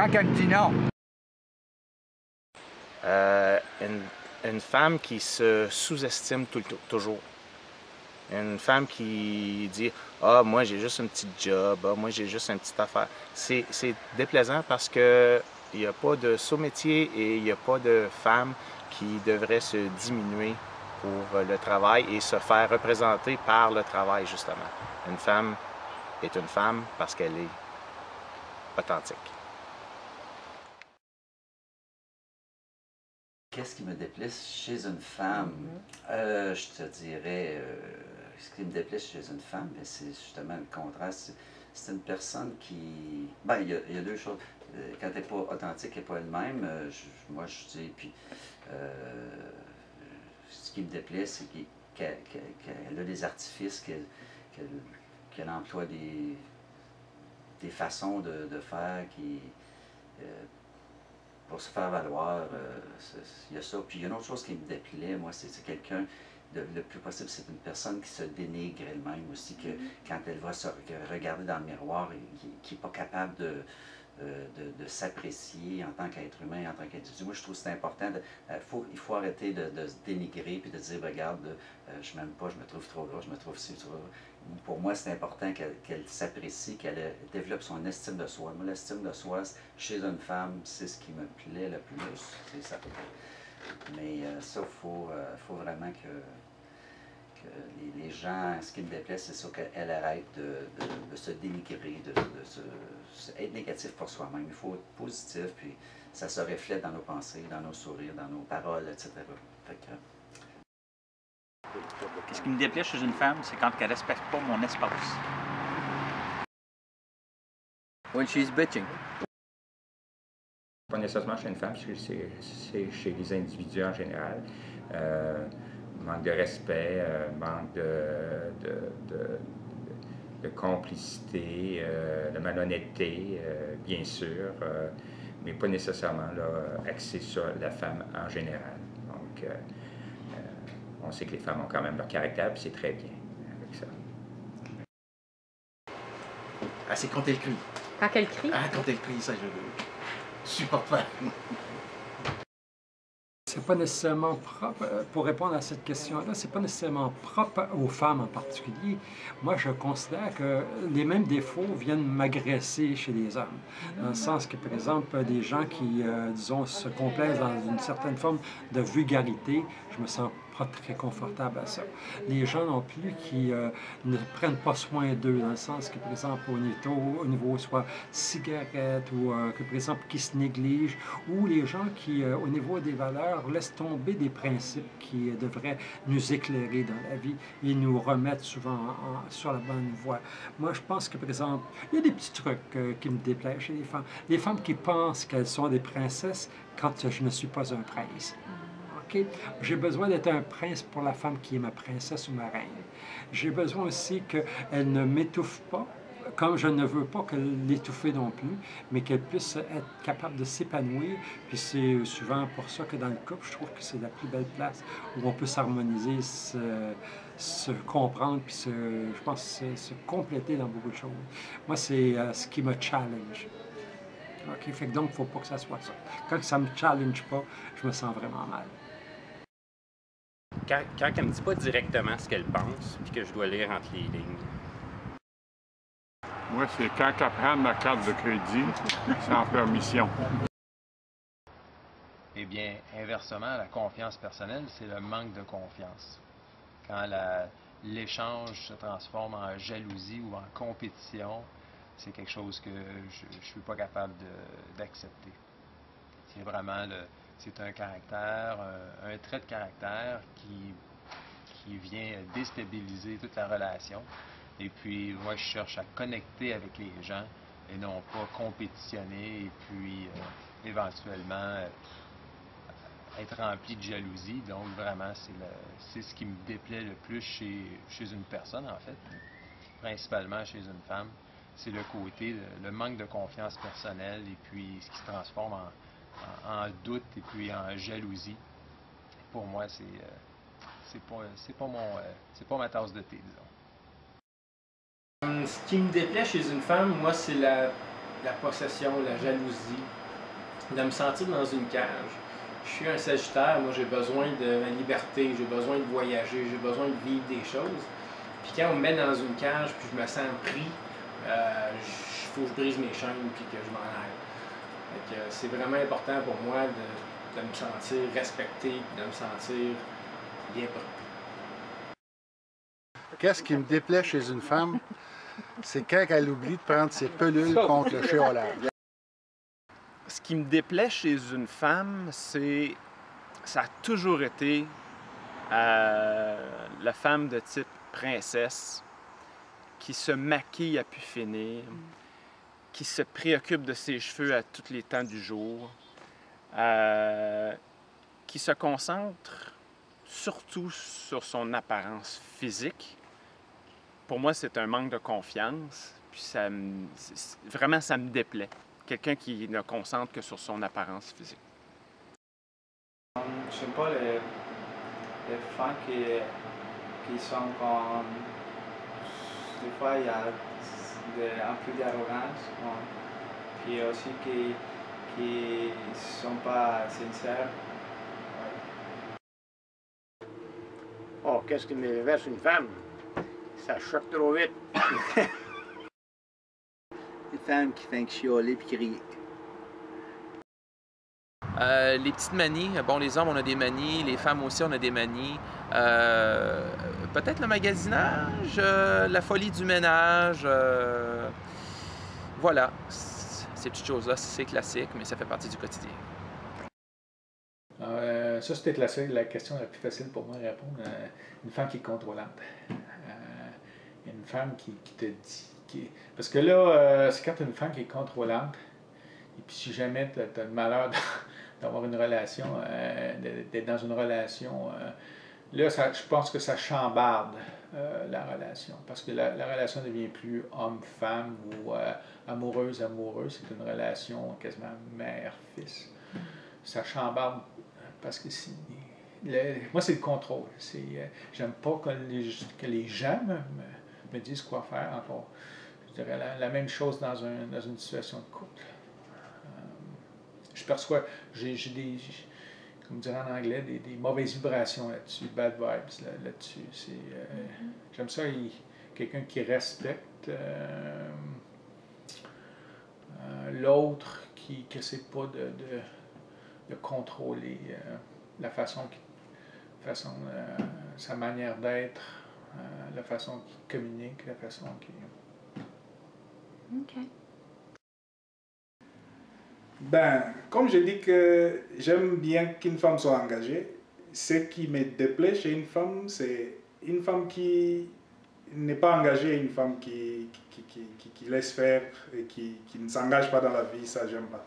quand elle me dit non. Une femme qui se sous-estime toujours. Une femme qui dit « Ah, moi j'ai juste un petit job, ah, moi j'ai juste une petite affaire ». C'est déplaisant parce qu'il n'y a pas de sous-métier et il n'y a pas de femme qui devrait se diminuer pour le travail et se faire représenter par le travail, justement. Une femme est une femme parce qu'elle est authentique. Qu'est-ce qui me déplaît chez une femme? Je te dirais, ce qui me déplaît chez une femme, c'est justement le contraste. C'est une personne qui... Ben, il y a deux choses. Quand elle n'est pas authentique et pas elle-même, moi je dis, puis ce qui me déplaît, c'est qu'elle a des artifices, qu'elle emploie des façons de faire qui... pour se faire valoir, il y a ça. Puis il y a une autre chose qui me déplaît, moi, c'est quelqu'un, le plus possible, c'est une personne qui se dénigre elle-même aussi, que quand elle va se regarder dans le miroir, qui n'est pas capable de s'apprécier en tant qu'être humain, en tant qu'individu. Moi, je trouve que c'est important. Il faut arrêter de se dénigrer puis de dire, regarde, je m'aime pas, je me trouve trop gras, je me trouve ci, tu vois. Pour moi, c'est important qu'elle s'apprécie, qu'elle développe son estime de soi. Moi, l'estime de soi, chez une femme, c'est ce qui me plaît le plus. C'est ça. Mais ça, il faut vraiment que les gens, ce qui me déplaît, c'est ça qu'elle arrête de se dénigrer, être négatif pour soi-même. Il faut être positif, puis ça se reflète dans nos pensées, dans nos sourires, dans nos paroles, etc. Fait que, ce qui me déplaît chez une femme, c'est quand elle ne respecte pas mon espace. When she's bitching. Pas nécessairement chez une femme, c'est chez les individus en général. Manque de respect, manque de complicité, de malhonnêteté, bien sûr, mais pas nécessairement là, axé sur la femme en général. Donc, on sait que les femmes ont quand même leur caractère, puis c'est très bien avec ça. Ah, c'est quand elle crie. Quand elle crie? Ah, quand elle crie, ça, je supporte pas. C'est pas nécessairement propre, pour répondre à cette question-là, c'est pas nécessairement propre aux femmes en particulier. Moi, je considère que les mêmes défauts viennent m'agresser chez les hommes. Dans le sens que, par exemple, des gens qui, disons, se complaisent dans une certaine forme de vulgarité, je me sens pas très confortable à ça. Les gens non plus qui ne prennent pas soin d'eux, dans le sens que, par exemple, au niveau soit cigarette ou que, par exemple, qui se négligent, ou les gens qui, au niveau des valeurs, laissent tomber des principes qui devraient nous éclairer dans la vie et nous remettre souvent sur la bonne voie. Moi, je pense que, par exemple, il y a des petits trucs qui me déplaisent chez les femmes. Les femmes qui pensent qu'elles sont des princesses quand je ne suis pas un prince. Okay? J'ai besoin d'être un prince pour la femme qui est ma princesse ou ma reine. J'ai besoin aussi qu'elle ne m'étouffe pas, comme je ne veux pas qu'elle l'étouffe non plus, mais qu'elle puisse être capable de s'épanouir. Puis c'est souvent pour ça que dans le couple, je trouve que c'est la plus belle place où on peut s'harmoniser, se comprendre, puis je pense se compléter dans beaucoup de choses. Moi, c'est ce qui me challenge. Okay? Fait que donc, il ne faut pas que ça soit ça. Quand ça ne me challenge pas, je me sens vraiment mal. Quand elle ne me dit pas directement ce qu'elle pense, puis que je dois lire entre les lignes. Moi, c'est quand elle prend ma carte de crédit sans permission. Eh bien, inversement, la confiance personnelle, c'est le manque de confiance. Quand l'échange se transforme en jalousie ou en compétition, c'est quelque chose que je ne suis pas capable d'accepter. C'est vraiment c'est un caractère, un trait de caractère qui vient déstabiliser toute la relation. Et puis, moi, je cherche à connecter avec les gens et non pas compétitionner et puis éventuellement être rempli de jalousie. Donc, vraiment, c'est ce qui me déplaît le plus chez une personne, en fait, principalement chez une femme. C'est le côté, le manque de confiance personnelle et puis ce qui se transforme en doute et puis en jalousie. Pour moi, c'est pas ma tasse de thé, disons. Ce qui me déplaît chez une femme, moi, c'est la la possession, la jalousie, de me sentir dans une cage. Je suis un Sagittaire, moi j'ai besoin de ma liberté, j'ai besoin de voyager, j'ai besoin de vivre des choses. Puis quand on me met dans une cage, puis je me sens pris, il faut que je brise mes chaînes puis que je m'en aille. C'est vraiment important pour moi de me sentir respecté, de me sentir libre. Qu'est-ce qui me déplaît chez une femme? C'est quand elle oublie de prendre ses pelules contre le chiolage. Ce qui me déplaît chez une femme, c'est ça a toujours été la femme de type princesse qui se maquille à pu finir, qui se préoccupe de ses cheveux à tous les temps du jour, qui se concentre surtout sur son apparence physique. Pour moi, c'est un manque de confiance, puis vraiment, ça me déplaît. Quelqu'un qui ne concentre que sur son apparence physique. J'aime pas les femmes qui sont comme... Des fois, il y a un peu d'arrogance, puis aussi qui sont pas sincères. Oh, qu'est-ce qui me verse une femme? Ça choque trop vite. Une femme qui fait que chialer puis crier. Les petites manies, bon, les hommes, on a des manies, les femmes aussi, on a des manies. Peut-être le magasinage, la folie du ménage. Voilà, ces petites choses-là, c'est classique, mais ça fait partie du quotidien. Ça, c'était la question la plus facile pour moi à répondre. Une femme qui est contrôlante. Une femme qui te dit... Parce que là, c'est quand tu as une femme qui est contrôlante, et puis si jamais tu as le malheur d'avoir une relation, d'être dans une relation, là, je pense que ça chambarde la relation. Parce que la relation ne devient plus homme-femme ou amoureuse-amoureux. C'est une relation quasiment mère-fils. Ça chambarde parce que moi, c'est le contrôle. J'aime pas que les gens me disent quoi faire encore. Je dirais la même chose dans une situation de couple. Je perçois, j'ai des, comme on dirait en anglais, des mauvaises vibrations là-dessus, bad vibes là-dessus. J'aime ça, quelqu'un qui respecte l'autre, qui n'essaie pas de contrôler la façon sa manière d'être, la façon qu'il communique, la façon qu'il... OK. Ben, comme je dis que j'aime bien qu'une femme soit engagée, ce qui me déplaît chez une femme, c'est une femme qui n'est pas engagée, une femme qui laisse faire et qui ne s'engage pas dans la vie, ça j'aime pas.